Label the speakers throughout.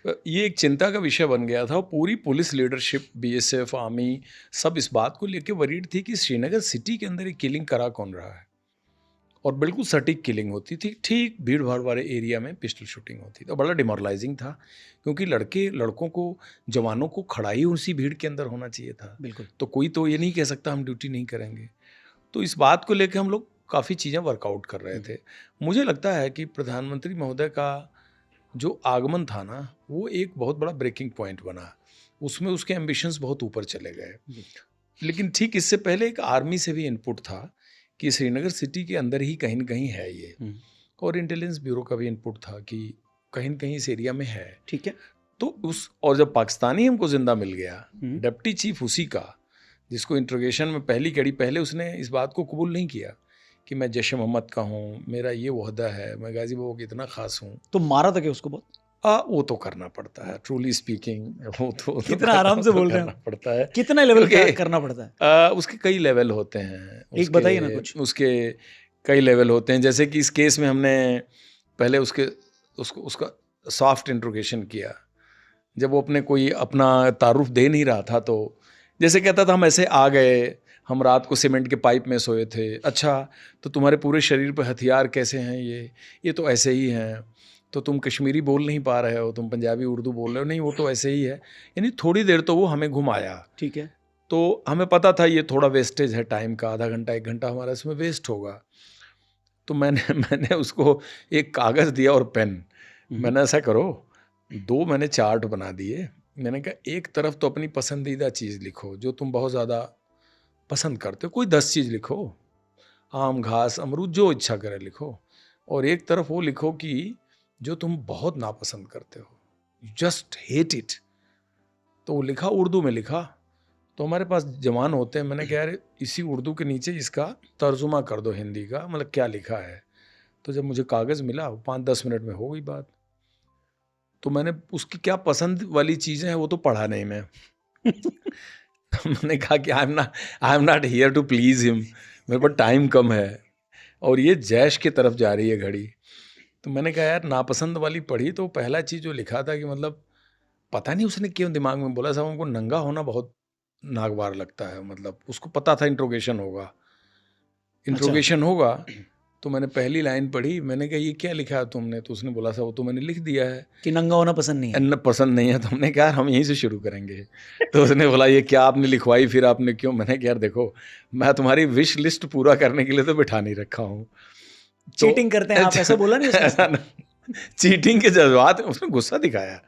Speaker 1: ये एक चिंता का विषय बन गया था और पूरी पुलिस लीडरशिप, बीएसएफ, आर्मी सब इस बात को लेकर वरीड थी कि श्रीनगर सिटी के अंदर एक किलिंग करा कौन रहा है। और बिल्कुल सटीक किलिंग होती थी, ठीक भीड़ भाड़ वाले एरिया में पिस्टल शूटिंग होती थी। तो बड़ा डिमोरलाइजिंग था, क्योंकि लड़कों को, जवानों को खड़ा ही उसी भीड़ के अंदर होना चाहिए था।
Speaker 2: बिल्कुल।
Speaker 1: तो कोई तो ये नहीं कह सकता हम ड्यूटी नहीं करेंगे। तो इस बात को लेकर हम लोग काफ़ी चीज़ें वर्कआउट कर रहे थे। मुझे लगता है कि प्रधानमंत्री महोदय का जो आगमन था ना, वो एक बहुत बड़ा ब्रेकिंग पॉइंट बना। उसमें उसके एम्बिशंस बहुत ऊपर चले गए। लेकिन ठीक इससे पहले एक आर्मी से भी इनपुट था कि श्रीनगर सिटी के अंदर ही कहीं न कहीं है ये, और इंटेलिजेंस ब्यूरो का भी इनपुट था कि कहीं न कहीं इस एरिया में है।
Speaker 2: ठीक है।
Speaker 1: तो और जब पाकिस्तानी हमको जिंदा मिल गया, डिप्टी चीफ उसी का, जिसको इंट्रोगेशन में पहली कड़ी पहले उसने इस बात को कबूल नहीं किया कि मैं जैश मोहम्मद का हूँ, मेरा ये वहदा है, मैं गाजी बाबू की इतना खास हूँ।
Speaker 2: तो मारा था क्या उसको बहुत?
Speaker 1: वो तो करना पड़ता है, ट्रूली स्पीकिंग। वो तो
Speaker 2: कितना आराम से बोल रहे
Speaker 1: करना पड़ता है।
Speaker 2: कितना लेवल करना पड़ता है?
Speaker 1: उसके कई लेवल होते हैं।
Speaker 2: एक बताइए ना कुछ।
Speaker 1: उसके कई लेवल होते हैं। जैसे कि इस केस में हमने पहले उसका सॉफ्ट इंट्रोगेशन किया। जब वो कोई अपना तारुफ दे नहीं रहा था, तो जैसे कहता था हम ऐसे आ गए, हम रात को सीमेंट के पाइप में सोए थे। अच्छा, तो तुम्हारे पूरे शरीर पे हथियार कैसे हैं? ये तो ऐसे ही हैं। तो तुम कश्मीरी बोल नहीं पा रहे हो, तुम पंजाबी उर्दू बोल रहे हो। नहीं, वो तो ऐसे ही है। यानी थोड़ी देर तो वो हमें घुमाया।
Speaker 2: ठीक है।
Speaker 1: तो हमें पता था ये थोड़ा वेस्टेज है टाइम का, आधा घंटा 1 घंटा हमारा इसमें वेस्ट होगा। तो मैंने उसको एक कागज़ दिया और पेन। मैंने ऐसा करो, 2 मैंने चार्ट बना दिए। मैंने कहा एक तरफ तो अपनी पसंदीदा चीज़ लिखो जो तुम बहुत ज़्यादा पसंद करते हो, कोई 10 चीज़ लिखो, आम, घास, अमरूद, जो इच्छा करे लिखो। और एक तरफ वो लिखो कि जो तुम बहुत नापसंद करते हो, यू जस्ट हेट इट। तो वो लिखा, उर्दू में लिखा। तो हमारे पास जवान होते हैं, मैंने कहा यार इसी उर्दू के नीचे इसका तर्जुमा कर दो हिंदी का, मतलब क्या लिखा है। तो जब मुझे कागज़ मिला, 5-10 मिनट में हो गई बात। तो मैंने उसकी क्या पसंद वाली चीज़ें हैं वो तो पढ़ा नहीं मैं। मैंने कहा कि I am not here to please him, मेरे पास टाइम कम है और ये जैश की तरफ जा रही है घड़ी। तो मैंने कहा यार नापसंद वाली पढ़ी, तो पहला चीज़ जो लिखा था कि मतलब पता नहीं उसने क्यों दिमाग में बोला, साहब हमको नंगा होना बहुत नागवार लगता है। मतलब उसको पता था इंट्रोगेशन होगा। इंट्रोगेशन होगा। तो मैंने पहली लाइन पढ़ी, मैंने कहा ये क्या लिखा है तुमने? तो उसने बोला साहब वो तो मैंने लिख दिया है
Speaker 2: कि नंगा होना पसंद नहीं है।
Speaker 1: पसंद नहीं है। तो हमने कहा हम यहीं से शुरू करेंगे। तो उसने बोला ये क्या आपने लिखवाई, फिर आपने क्यों? मैंने कहा यार देखो, मैं तुम्हारी विश लिस्ट पूरा करने के लिए तो बिठा नहीं रखा हूँ।
Speaker 2: चीटिंग करते हैं आप, ऐसा बोला नहीं उसने?
Speaker 1: चीटिंग के जज्बात, उसने गुस्सा दिखाया।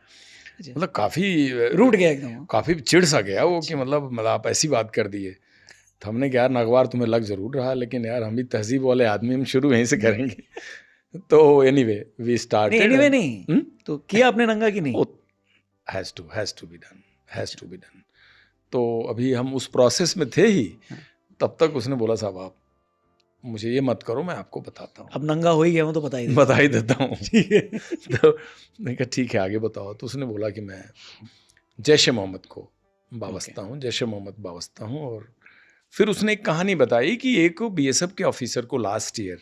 Speaker 1: मतलब काफ़ी
Speaker 2: रूठ गया एकदम,
Speaker 1: काफ़ी चिढ़ सा गया वो कि मतलब आप ऐसी बात कर दिए। तो हमने कहा यार नागवार तुम्हें लग ज़रूर रहा, लेकिन यार हम भी तहज़ीब वाले आदमी, हम शुरू यहीं से करेंगे। तो एनीवे वी स्टार्टेड।
Speaker 2: एनीवे नहीं, तो किया आपने नंगा कि नहीं?
Speaker 1: Has to be done. तो अभी हम उस प्रोसेस में थे ही, तब तक उसने बोला साहब आप मुझे ये मत करो, मैं आपको बताता हूँ।
Speaker 2: अब नंगा हो ही गया हूँ तो बता ही
Speaker 1: देता हूँ। तो मैंने कहा ठीक है आगे बताओ। तो उसने बोला कि मैं जैश मोहम्मद को वाबस्ता हूँ, जैश मोहम्मद वाबस्ता हूँ। और फिर उसने एक कहानी बताई कि एक बीएसएफ के ऑफिसर को लास्ट ईयर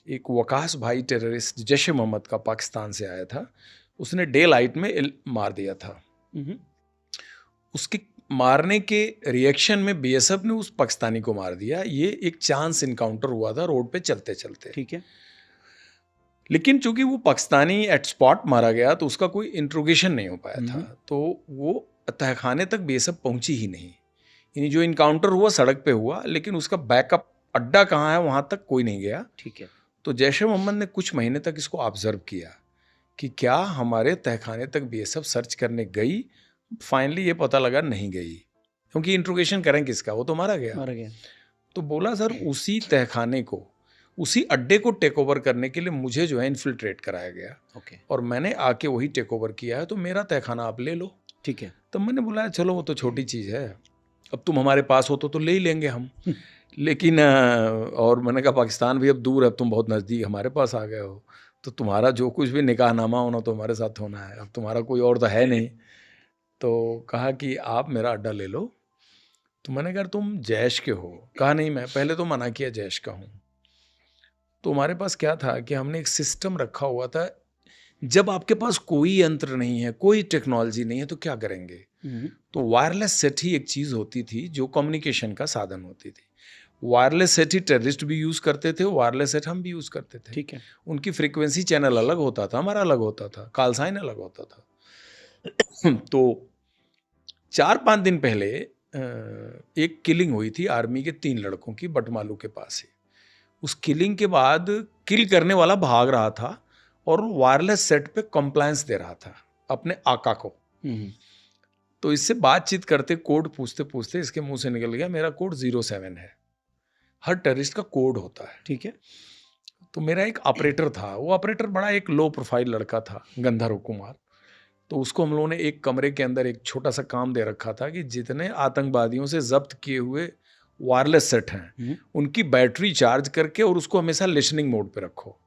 Speaker 1: एक वकास भाई टेररिस्ट जैश मोहम्मद का पाकिस्तान से आया था, उसने डे लाइट में मार दिया था। उसके मारने के रिएक्शन में बीएसएफ ने उस पाकिस्तानी को मार दिया। ये एक चांस इनकाउंटर हुआ था रोड पे चलते चलते।
Speaker 2: ठीक है।
Speaker 1: लेकिन चूंकि वो पाकिस्तानी एट स्पॉट मारा गया तो उसका कोई इंट्रोगेशन नहीं हो पाया था, तो वो तहखाने तक बीएसएफ पहुंची ही नहीं। यानी जो इनकाउंटर हुआ सड़क पे हुआ, लेकिन उसका बैकअप अड्डा कहाँ है वहाँ तक कोई नहीं गया।
Speaker 2: ठीक है।
Speaker 1: तो जैश ए मोहम्मद ने कुछ महीने तक इसको ऑब्जर्व किया कि क्या हमारे तहखाने तक बीएसएफ सर्च करने गई। फाइनली ये पता लगा नहीं गई, क्योंकि इंट्रोगेशन करें किसका, वो तो मारा गया। तो बोला सर उसी तहखाने को, उसी अड्डे को टेक ओवर करने के लिए मुझे जो है इन्फिल्ट्रेट कराया गया। और मैंने आके वही टेक ओवर किया है, तो मेरा तहखाना आप ले लो।
Speaker 2: ठीक है।
Speaker 1: तब मैंने बोला चलो वो तो छोटी चीज़ है, अब तुम हमारे पास हो तो ले ही लेंगे हम। लेकिन और मैंने कहा पाकिस्तान भी अब दूर है, अब तुम बहुत नज़दीक हमारे पास आ गए हो, तो तुम्हारा जो कुछ भी निकाहनामा होना तो हमारे साथ होना है, अब तुम्हारा कोई और तो है नहीं। तो कहा कि आप मेरा अड्डा ले लो। तो मैंने कहा तुम जैश के हो? कहा नहीं, मैं पहले तो मना किया जैश का हूँ। तो हमारे पास क्या था कि हमने एक सिस्टम रखा हुआ था, जब आपके पास कोई यंत्र नहीं है, कोई टेक्नोलॉजी नहीं है, तो क्या करेंगे? तो वायरलेस सेट ही एक चीज़ होती थी जो कम्युनिकेशन का साधन होती थी। वायरलेस सेट ही टेररिस्ट भी यूज़ करते थे, वायरलेस सेट हम भी यूज़ करते थे।
Speaker 2: ठीक है।
Speaker 1: उनकी फ्रीक्वेंसी चैनल अलग होता था, हमारा अलग होता था, कॉल साइन अलग होता था। तो 4-5 दिन पहले एक किलिंग हुई थी आर्मी के 3 लड़कों की बटमालू के पास ही। उस किलिंग के बाद किल करने वाला भाग रहा था और वायरलेस सेट पे कंप्लायंस दे रहा था अपने आका को। तो इससे बातचीत करते कोड पूछते पूछते इसके मुंह से निकल गया मेरा कोड 07 है। हर टेररिस्ट का कोड होता है।
Speaker 2: ठीक है।
Speaker 1: तो मेरा एक ऑपरेटर था, वो ऑपरेटर बड़ा एक लो प्रोफाइल लड़का था, गंधर्व कुमार। तो उसको हम लोगों ने एक कमरे के अंदर एक छोटा सा काम दे रखा था कि जितने आतंकवादियों से जब्त किए हुए वायरलेस सेट हैं उनकी बैटरी चार्ज करके और उसको हमेशा लिसनिंग मोड पे रखो।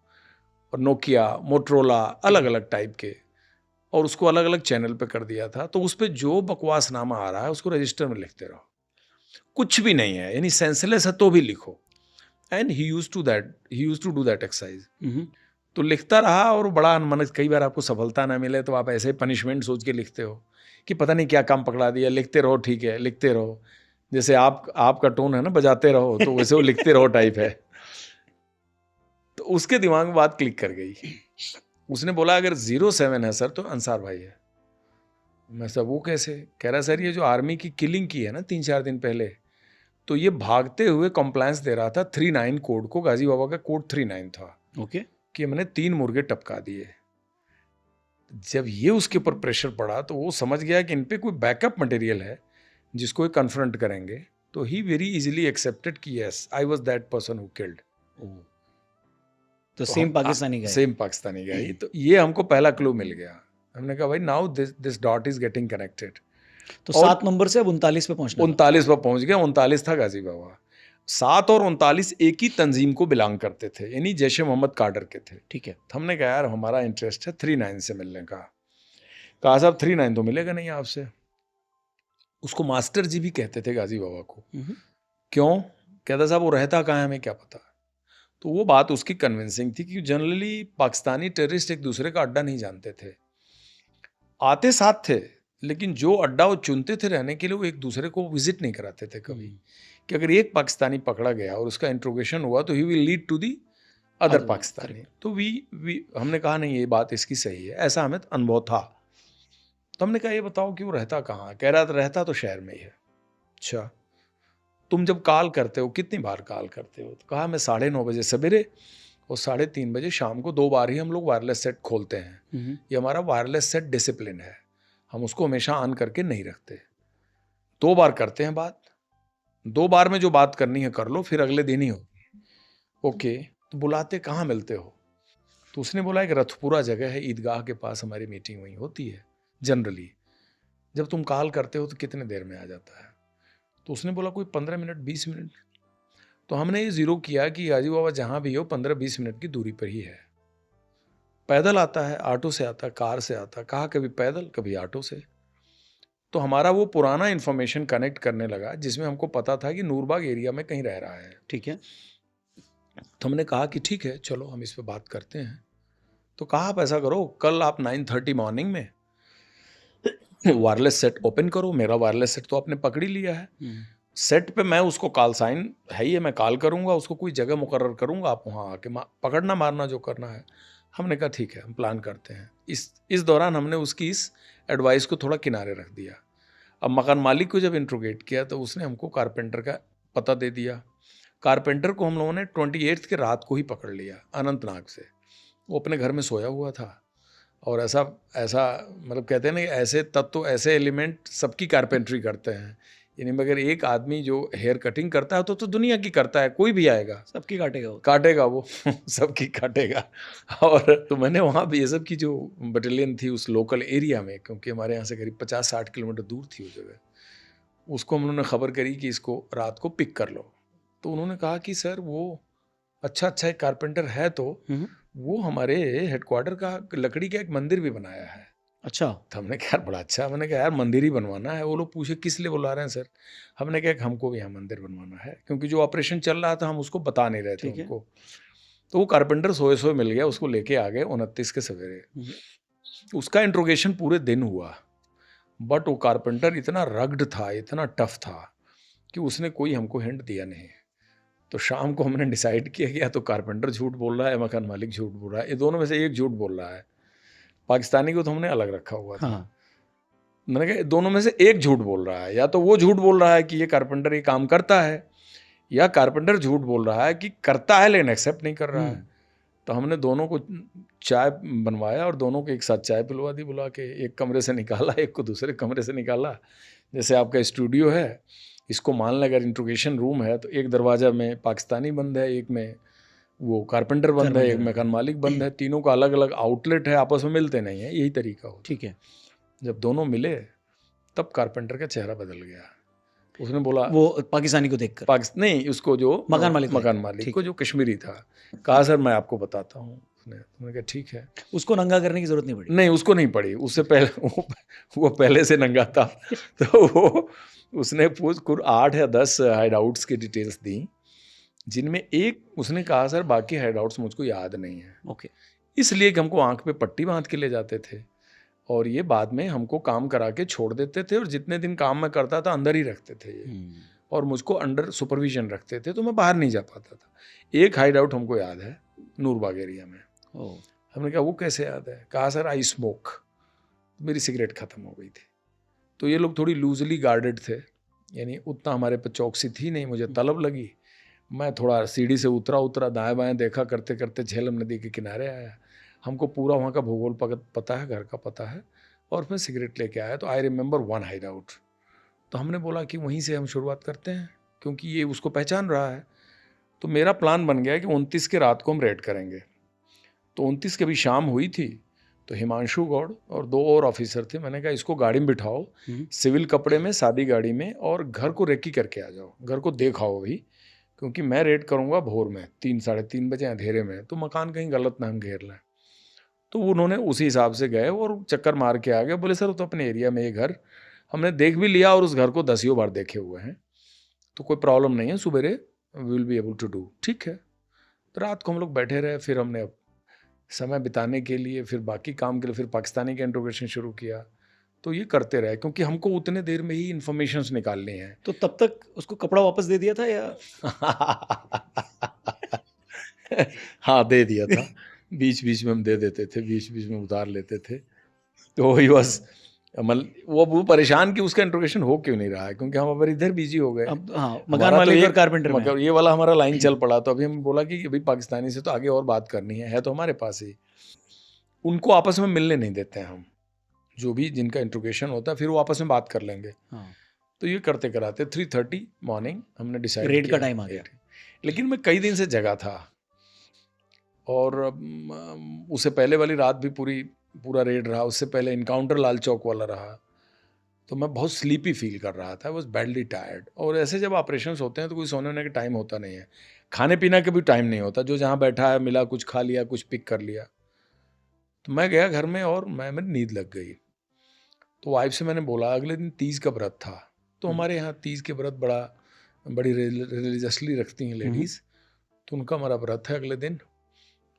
Speaker 1: और नोकिया, मोटरोला, अलग अलग टाइप के, और उसको अलग अलग चैनल पे कर दिया था। तो उस पर जो बकवास नामा आ रहा है उसको रजिस्टर में लिखते रहो, कुछ भी नहीं है यानी सेंसलेस है तो भी लिखो। And he used to do that exercise. तो लिखता रहा और बड़ा अनमनस, कई बार आपको सफलता ना मिले तो आप ऐसे ही पनिशमेंट सोच के लिखते हो कि पता नहीं क्या काम पकड़ा दिया, लिखते रहो, ठीक है लिखते रहो। जैसे आपका टोन है ना, बजाते रहो, तो वैसे वो लिखते रहो टाइप है। तो उसके दिमाग में बात क्लिक कर गई। उसने बोला अगर 07 है सर तो अंसार भाई है। मैं सर वो कैसे? कह रहा सर ये जो आर्मी की किलिंग की है ना 3-4 दिन पहले, तो ये भागते हुए कंप्लायंस दे रहा था 39 कोड को। गाजी बाबा का कोड 39 था।
Speaker 2: ओके।
Speaker 1: कि मैंने 3 मुर्गे टपका दिए। जब ये उसके ऊपर प्रेशर पड़ा तो वो समझ गया कि इन पे कोई बैकअप मटेरियल है जिसको ये कन्फ्रंट करेंगे। तो ही वेरी इजीली एक्सेप्टेड कि yes I was that person who killed.
Speaker 2: तो सेम पाकिस्तानी गाय।
Speaker 1: सेम पाकिस्तानी गाय। तो ये हमको पहला क्लू मिल गया। हमने कहा भाई now this dot is getting connected.
Speaker 2: तो 7 नंबर से अब 39 पे पहुंचना।
Speaker 1: 39 पर पहुंच गया। 39 था गाजी बाबा। 7 और 39 एक ही तंजीम को बिलोंग करते थे, यानी जैशे मोहम्मद काडर के थे।
Speaker 2: ठीक है।
Speaker 1: हमने कहा यार हमारा इंटरेस्ट है 39 से मिलने का। कहा साहब 39 तो मिलेगा नहीं आपसे। उसको मास्टर जी भी कहते थे गाजी बाबा को। क्यों? कहता साहब वो रहता कहाँ है हमें क्या पता। तो वो बात उसकी कन्विंसिंग थी कि जनरली पाकिस्तानी टेररिस्ट एक दूसरे का अड्डा नहीं जानते थे, आते साथ थे, लेकिन जो अड्डा वो चुनते थे रहने के लिए वो एक दूसरे को विजिट नहीं कराते थे कभी। कि अगर एक पाकिस्तानी पकड़ा गया और उसका इंट्रोगेशन हुआ तो he will lead to the other Pakistani. तो हमने कहा नहीं ये बात इसकी सही है, ऐसा हमें अनुभव था। तो हमने कहा ये बताओ कि वो रहता कहाँ? कह रहा था रहता तो शहर में ही है। अच्छा, तुम जब कॉल करते हो कितनी बार कॉल करते हो? तो कहा मैं 9:30 बजे सवेरे और 3:30 बजे शाम को 2 बार ही हम लोग वायरलेस सेट खोलते हैं। ये हमारा वायरलेस सेट डिसिप्लिन है, हम उसको हमेशा ऑन करके नहीं रखते। 2 बार करते हैं बात, 2 बार में जो बात करनी है कर लो, फिर अगले दिन ही होगी। ओके, तो बुलाते कहाँ मिलते हो? तो उसने बोला एक रथपुरा जगह है, ईदगाह के पास हमारी मीटिंग वहीं होती है जनरली। जब तुम कॉल करते हो तो कितने देर में आ जाता है? तो उसने बोला कोई 15 मिनट 20 मिनट। तो हमने ये जीरो किया कि गाजी बाबा जहाँ भी हो 15-20 मिनट की दूरी पर ही है। पैदल आता है, ऑटो से आता, कार से आता। कहा कभी पैदल कभी ऑटो से। तो हमारा वो पुराना इन्फॉर्मेशन कनेक्ट करने लगा जिसमें हमको पता था कि नूरबाग एरिया में कहीं रह रहा है।
Speaker 2: ठीक है।
Speaker 1: तो हमने कहा कि ठीक है चलो हम इस पे बात करते हैं। तो कहा आप ऐसा करो कल आप 9:30 मॉर्निंग में वायरलेस सेट ओपन करो। मेरा वायरलेस सेट तो आपने पकड़ ही लिया है। सेट पे मैं उसको कॉल साइन है ही है, मैं कॉल करूंगा उसको, कोई जगह मुकर्रर करूंगा, आप वहाँ आके पकड़ना मारना जो करना है। हमने कहा ठीक है हम प्लान करते हैं। इस दौरान हमने उसकी इस एडवाइस को थोड़ा किनारे रख दिया। अब मकान मालिक को जब इंट्रोगेट किया तो उसने हमको कारपेंटर का पता दे दिया। कारपेंटर को हम लोगों ने 28 के रात को ही पकड़ लिया अनंतनाग से। वो अपने घर में सोया हुआ था और ऐसा मतलब कहते हैं ना ऐसे तत्व ऐसे एलिमेंट सबकी कारपेंट्री करते हैं। यानी मगर एक आदमी जो हेयर कटिंग करता है तो दुनिया की करता है, कोई भी आएगा
Speaker 2: सबकी
Speaker 1: काटेगा वो सबकी काटेगा। और तो मैंने वहाँ भी ये सब की जो बटालियन थी उस लोकल एरिया में, क्योंकि हमारे यहाँ से करीब 50-60 किलोमीटर दूर थी वो जगह, उसको हम लोगों ने खबर करी कि इसको रात को पिक कर लो। तो उन्होंने कहा कि सर वो अच्छा एक कारपेंटर है तो वो हमारे हेडक्वार्टर का लकड़ी का एक मंदिर भी बनाया है।
Speaker 2: अच्छा।
Speaker 1: तो हमने कहा बड़ा अच्छा। मैंने कहा यार मंदिर ही बनवाना है। वो लोग पूछे किस लिए बुला रहे हैं सर? हमने कहा कि हमको भी यहाँ मंदिर बनवाना है, क्योंकि जो ऑपरेशन चल रहा था हम उसको बता नहीं रहे थे उनको। तो वो कारपेंटर सोए सोए मिल गया, उसको लेके आ गए 29 के सवेरे। उसका इंट्रोगेशन पूरे दिन हुआ, बट वो कारपेंटर इतना रग्ड था, इतना टफ था कि उसने कोई हमको हिंट दिया नहीं। तो शाम को हमने डिसाइड किया कि या तो कारपेंटर झूठ बोल रहा है या मकान मालिक झूठ बोल रहा है, ये दोनों में से एक झूठ बोल रहा है। पाकिस्तानी को तो हमने अलग रखा हुआ था।
Speaker 2: हाँ।
Speaker 1: मैंने कहा दोनों में से एक झूठ बोल रहा है, या तो वो झूठ बोल रहा है कि ये कारपेंटर ये काम करता है, या कारपेंटर झूठ बोल रहा है कि करता है लेकिन एक्सेप्ट नहीं कर रहा है। तो हमने दोनों को चाय बनवाया और दोनों को एक साथ चाय पिलवा दी बुला के, एक कमरे से निकाला, एक को दूसरे कमरे से निकाला। जैसे आपका स्टूडियो है, इसको मान लें अगर इंट्रोगेशन रूम है, तो एक दरवाज़ा में पाकिस्तानी बंद है, एक में वो कारपेंटर बंद है, एक मकान मालिक बंद है, तीनों का अलग अलग आउटलेट है, आपस में मिलते नहीं है, यही तरीका हो।
Speaker 2: ठीक है।
Speaker 1: जब दोनों मिले तब कारपेंटर का चेहरा बदल गया। उसने बोला,
Speaker 2: वो पाकिस्तानी को देखकर?
Speaker 1: नहीं, उसको जो
Speaker 2: मकान मालिक
Speaker 1: को जो कश्मीरी था, कहा सर मैं आपको बताता हूँ। उसने कहा ठीक है।
Speaker 2: उसको नंगा करने की जरूरत नहीं पड़ी?
Speaker 1: नहीं, उसको नहीं पड़ी, उससे पहले वो पहले से नंगा था। तो वो उसने कुल 8 या 10 हाइड आउट्स की डिटेल्स दी, जिनमें एक उसने कहा सर बाकी हाइड आउट्स मुझको याद नहीं है।
Speaker 2: ओके।
Speaker 1: इसलिए कि हमको आंख पे पट्टी बांध के ले जाते थे और ये बाद में हमको काम करा के छोड़ देते थे, और जितने दिन काम मैं करता था अंदर ही रखते थे ये, और मुझको अंडर सुपरविजन रखते थे, तो मैं बाहर नहीं जा पाता था। एक हाइड आउट हमको याद है, नूरबाग एरिया में। हमने कहा वो कैसे याद है? कहा सर आई स्मोक, मेरी सिगरेट ख़त्म हो गई थी। तो ये लोग थोड़ी लूजली गार्डेड थे, यानी उतना हमारे पे चौकसी थी नहीं। मुझे तलब लगी, मैं थोड़ा सीढ़ी से उतरा दाएं बाएं देखा करते करते झेलम नदी के किनारे आया। हमको पूरा वहाँ का भूगोल पता है, घर का पता है, और मैं सिगरेट लेके आया। तो I remember one hide out. तो हमने बोला कि वहीं से हम शुरुआत करते हैं, क्योंकि ये उसको पहचान रहा है। तो मेरा प्लान बन गया कि 29 के रात को हम रेड करेंगे। तो 29 की भी शाम हुई थी, तो हिमांशु गौड़ और 2 और ऑफिसर थे। मैंने कहा इसको गाड़ी में बिठाओ, सिविल कपड़े में, सादी गाड़ी में, और घर को रेकी करके आ जाओ, घर को देखाओ अभी, क्योंकि मैं रेड करूँगा भोर में 3 साढ़े 3 बजे अंधेरे में, तो मकान कहीं गलत ना हम घेर लें। तो उन्होंने उसी हिसाब से गए और चक्कर मार के आ गए। बोले सर वो तो अपने एरिया में ये घर हमने देख भी लिया और उस घर को 10 बार देखे हुए हैं, तो कोई प्रॉब्लम नहीं है, सुबेरे we will be able to do. ठीक है। तो रात को हम लोग बैठे रहे, फिर हमने समय बिताने के लिए, फिर बाकी काम के लिए, फिर पाकिस्तानी का इंट्रोगेशन शुरू किया। तो ये करते रहे, क्योंकि हमको उतने देर में ही इन्फॉर्मेशंस निकालनी है।
Speaker 2: तो तब तक उसको कपड़ा वापस दे दिया था या?
Speaker 1: हाँ, दे दिया था। बीच बीच में हम दे देते थे, बीच बीच में उतार लेते थे। तो ही बस वो परेशान कि उसका इंट्रोगेशन हो क्यों नहीं रहा है, क्योंकि हम अब इधर बिजी हो गए।
Speaker 2: अब हाँ, मकान मालिक और कारपेंटर में
Speaker 1: ये वाला हमारा लाइन चल पड़ा। तो अभी हम बोला कि अभी पाकिस्तानी से तो आगे और बात करनी है तो हमारे पास ही। उनको आपस में मिलने नहीं देते हैं हम, जो भी जिनका इंट्रोगेशन होता है, फिर वो आपस में बात कर लेंगे। तो ये करते कराते 3:30 मॉर्निंग हमने डिसाइड किया
Speaker 2: रेड का टाइम आ गया।
Speaker 1: लेकिन मैं कई दिन से जगा था, और उससे पहले वाली रात भी पूरा रेड रहा, उससे पहले इनकाउंटर लाल चौक वाला रहा। तो मैं बहुत स्लीपी फील कर रहा था, वॉज बैडली टायर्ड। और ऐसे जब ऑपरेशंस होते हैं तो कोई सोने वोने का टाइम होता नहीं है, खाने पीने का भी टाइम नहीं होता, जो जहाँ बैठा है मिला कुछ खा लिया, कुछ पिक कर लिया। तो मैं गया घर में और मेरी नींद लग गई। तो वाइफ से मैंने बोला, अगले दिन तीज का व्रत था। तो हमारे यहाँ तीज के व्रत बड़ी रिलीजियसली रखती हैं लेडीज़, तो उनका हमारा व्रत है अगले दिन।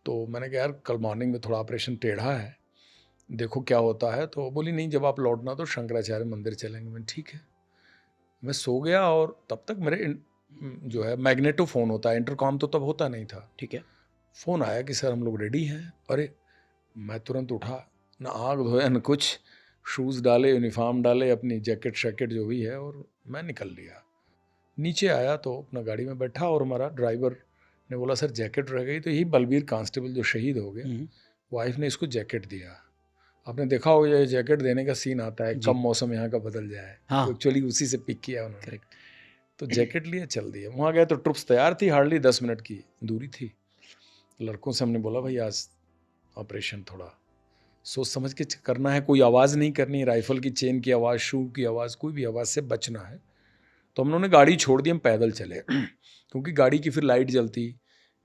Speaker 1: तो मैंने कहा यार कल मॉर्निंग में थोड़ा ऑपरेशन टेढ़ा है, देखो क्या होता है। तो बोली नहीं, जब आप लौटना तो शंकराचार्य मंदिर चलेंगे। मैं ठीक है। मैं सो गया, और तब तक मेरे जो है मैग्नेटो फ़ोन होता है, इंटरकॉम तो तब होता नहीं था।
Speaker 2: ठीक है।
Speaker 1: फ़ोन आया कि सर हम लोग रेडी हैं। अरे मैं तुरंत उठा, ना आँख धोया न कुछ, शूज़ डाले, यूनिफॉर्म डाले, अपनी जैकेट शैकेट जो भी है, और मैं निकल लिया। नीचे आया तो अपना गाड़ी में बैठा, और हमारा ड्राइवर ने बोला सर जैकेट रह गई। तो यही बलबीर कांस्टेबल जो शहीद हो गए, वाइफ ने इसको जैकेट दिया। आपने देखा होगा ये जैकेट देने का सीन आता है, कम मौसम यहाँ का बदल जाए। हाँ। तो एक्चुअली उसी से पिक किया उन्होंने। करेक्ट। तो जैकेट लिए चल दिया। वहाँ गए तो ट्रुप्स तैयार थी, हार्डली 10 मिनट की दूरी थी। लड़कों से हमने बोला भाई आज ऑपरेशन थोड़ा सोच समझ के करना है, कोई आवाज़ नहीं करनी है, राइफल की चेन की आवाज़, शू की आवाज़, कोई भी आवाज़ से बचना है। तो हम लोगों ने गाड़ी छोड़ दी, हम पैदल चले क्योंकि गाड़ी की फिर लाइट जलती,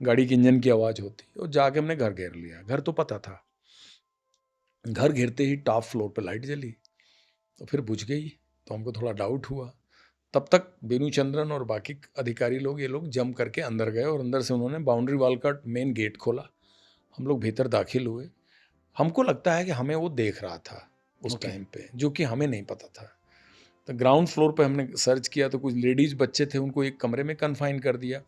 Speaker 1: गाड़ी के इंजन की आवाज़ होती, और जाके हमने घर घेर लिया। घर तो पता था। घर घेरते ही टॉप फ्लोर पे लाइट जली, तो फिर बुझ गई। तो हमको थोड़ा डाउट हुआ, तब तक बेनू चंद्रन और बाकी अधिकारी लोग, ये लोग जम करके अंदर गए और अंदर से उन्होंने बाउंड्री वॉल का मेन गेट खोला। हम लोग भीतर दाखिल हुए। हमको लगता है कि हमें वो देख रहा था उस टाइम पे, जो कि हमें नहीं पता था। तो ग्राउंड फ्लोर पे हमने सर्च किया तो कुछ लेडीज़ बच्चे थे, उनको एक कमरे में कन्फाइन कर दिया।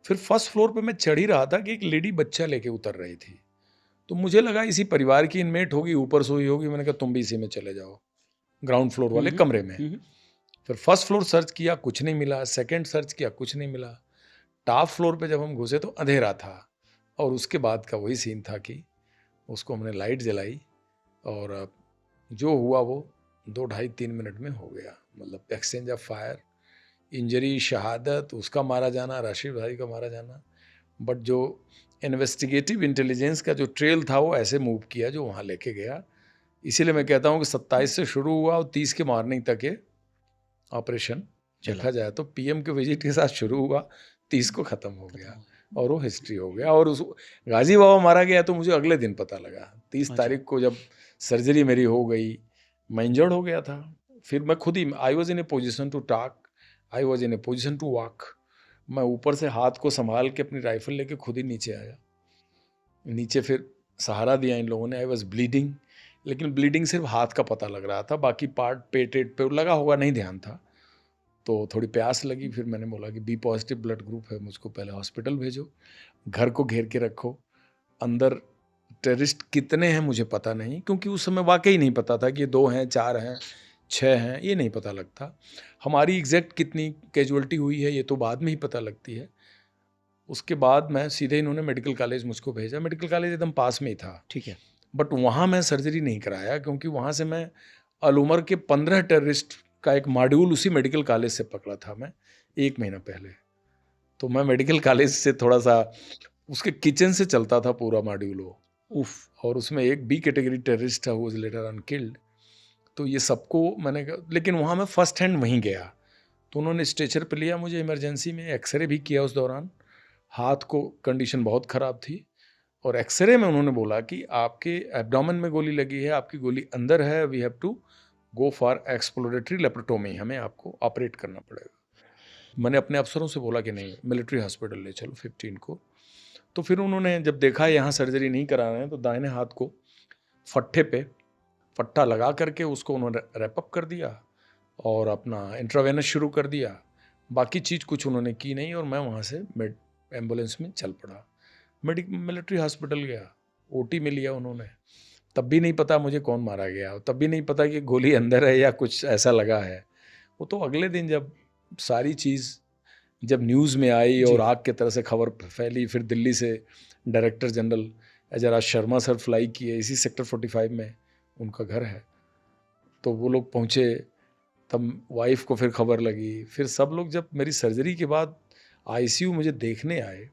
Speaker 1: फिर फर्स्ट फ्लोर पे मैं चढ़ ही रहा था कि एक लेडी बच्चा लेके उतर रही थी। तो मुझे लगा इसी परिवार की इनमेट होगी, ऊपर सोई होगी। मैंने कहा तुम भी इसी में चले जाओ, ग्राउंड फ्लोर वाले कमरे में। फिर फर्स्ट फ्लोर सर्च किया, कुछ नहीं मिला। सेकंड सर्च किया, कुछ नहीं मिला। टॉप फ्लोर पे जब हम घुसे तो अंधेरा था और उसके बाद का वही सीन था कि उसको हमने लाइट जलाई और जो हुआ वो 2 ढाई 3 मिनट में हो गया। मतलब एक्सचेंज ऑफ फायर, इंजरी, शहादत, उसका मारा जाना, राशिद भाई का मारा जाना। बट जो इन्वेस्टिगेटिव इंटेलिजेंस का जो ट्रेल था वो ऐसे मूव किया जो वहाँ लेके गया। इसीलिए मैं कहता हूँ कि 27 से शुरू हुआ और 30 के मॉर्निंग तक ये ऑपरेशन देखा जाए तो पीएम के विजिट के साथ शुरू हुआ, 30 को ख़त्म हो गया और वो हिस्ट्री हो गया। और उस गाजी बाबा मारा गया तो मुझे अगले दिन पता लगा। 30 तारीख को जब सर्जरी मेरी हो गई, मैं इंजर्ड हो गया था। फिर मैं खुद ही, I was in a position to talk, I was in a position to walk. मैं ऊपर से हाथ को संभाल के अपनी राइफल लेके खुद ही नीचे आया। नीचे फिर सहारा दिया इन लोगों ने। आई वॉज ब्लीडिंग, लेकिन ब्लीडिंग सिर्फ हाथ का पता लग रहा था, बाकी पार्ट पेटेड पे लगा होगा नहीं ध्यान था। तो थोड़ी प्यास लगी, फिर मैंने बोला कि बी पॉजिटिव ब्लड ग्रुप है, मुझको पहले हॉस्पिटल भेजो, घर को घेर के रखो। अंदर टेररिस्ट कितने हैं मुझे पता नहीं, क्योंकि उस समय वाकई नहीं पता था कि 2 हैं, 4 हैं, 6 हैं, ये नहीं पता लगता। हमारी एग्जैक्ट कितनी कैजुअल्टी हुई है ये तो बाद में ही पता लगती है। उसके बाद मैं सीधे, इन्होंने मेडिकल कॉलेज मुझको भेजा। मेडिकल कॉलेज एकदम पास में ही था,
Speaker 2: ठीक है।
Speaker 1: बट वहाँ मैं सर्जरी नहीं कराया, क्योंकि वहाँ से मैं अलउमर के 15 टेररिस्ट का एक मॉड्यूल उसी मेडिकल कॉलेज से पकड़ा था मैं 1 महीना पहले। तो मैं मेडिकल कॉलेज से थोड़ा सा, उसके किचन से चलता था पूरा मॉड्यूल वो। उफ। और उसमें एक बी कैटेगरी टेररिस्ट था, वो लेटर ऑन किल्ड। तो ये सबको मैंने, लेकिन वहाँ मैं फर्स्ट हैंड वहीं गया। तो उन्होंने स्ट्रेचर पे लिया मुझे, इमरजेंसी में एक्सरे भी किया उस दौरान। हाथ को कंडीशन बहुत ख़राब थी और एक्सरे में उन्होंने बोला कि आपके एब्डोमेन में गोली लगी है, आपकी गोली अंदर है, we have to go for exploratory laparotomy, हमें आपको ऑपरेट करना पड़ेगा। मैंने अपने अफसरों से बोला कि नहीं, मिलिट्री हॉस्पिटल ले चलो 15 को। तो फिर उन्होंने जब देखा यहाँ सर्जरी नहीं करा रहे हैं, तो दाहिने हाथ को फट्ठे पे फट्टा लगा करके उसको उन्होंने रैपअप कर दिया और अपना इंट्रावेनस शुरू कर दिया। बाकी चीज़ कुछ उन्होंने की नहीं और मैं वहाँ से एम्बुलेंस में चल पड़ा। मिलिट्री हॉस्पिटल गया, ओटी में लिया उन्होंने। तब भी नहीं पता मुझे कौन मारा गया, तब भी नहीं पता कि गोली अंदर है या कुछ ऐसा लगा है। वो तो अगले दिन जब सारी चीज़ जब न्यूज़ में आई और आग की तरह से खबर फैली, फिर दिल्ली से director general Ajay Sharma sir fly किए, इसी सेक्टर 45 में उनका घर है। तो वो लोग पहुँचे, तब वाइफ को फिर खबर लगी। फिर सब लोग जब मेरी सर्जरी के बाद आईसीयू मुझे देखने आए,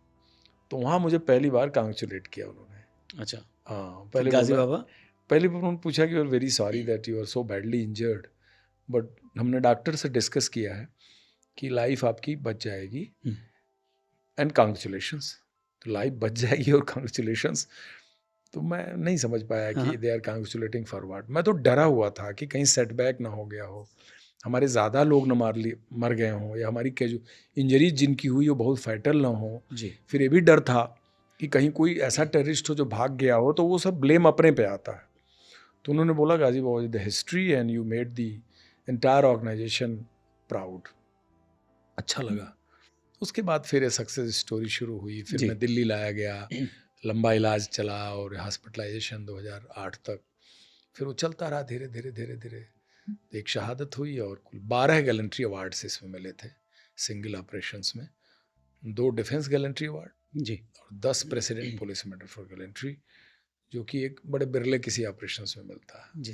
Speaker 1: तो वहाँ मुझे पहली बार कांग्रेचुलेट किया उन्होंने।
Speaker 2: अच्छा।
Speaker 1: हाँ, पहले
Speaker 2: गाजी बाबा,
Speaker 1: पहले उन्होंने पूछा कि you are very sorry that you are so badly injured, but हमने डॉक्टर से डिस्कस किया है कि लाइफ आपकी बच जाएगी एंड कांग्रेचुलेशंस। तो लाइफ बच जाएगी और कांग्रेचुलेशंस, तो मैं नहीं समझ पाया कि they are congratulating for what. मैं तो डरा हुआ था कि कहीं सेटबैक ना हो गया हो, हमारे ज़्यादा लोग न मर गए हों, या हमारी इंजरीज जिनकी हुई वो बहुत फैटल ना हो जी। फिर ये भी डर था कि कहीं कोई ऐसा टेररिस्ट हो जो भाग गया हो, तो वो सब ब्लेम अपने पे आता है। तो उन्होंने बोला Ghazi Baba the history and you made the entire organisation proud. अच्छा लगा। उसके बाद फिर सक्सेस स्टोरी शुरू हुई। फिर मैं दिल्ली लाया गया, लंबा इलाज चला और हॉस्पिटलाइजेशन 2008 तक। फिर वो चलता रहा धीरे धीरे धीरे धीरे। एक शहादत हुई और कुल 12 गैलेंट्री अवार्ड्स इसमें मिले थे सिंगल ऑपरेशंस में। 2 डिफेंस गैलेंट्री अवार्ड जी और 10 president police medal for gallantry, जो कि एक बड़े बिरले किसी ऑपरेशंस में मिलता है जी।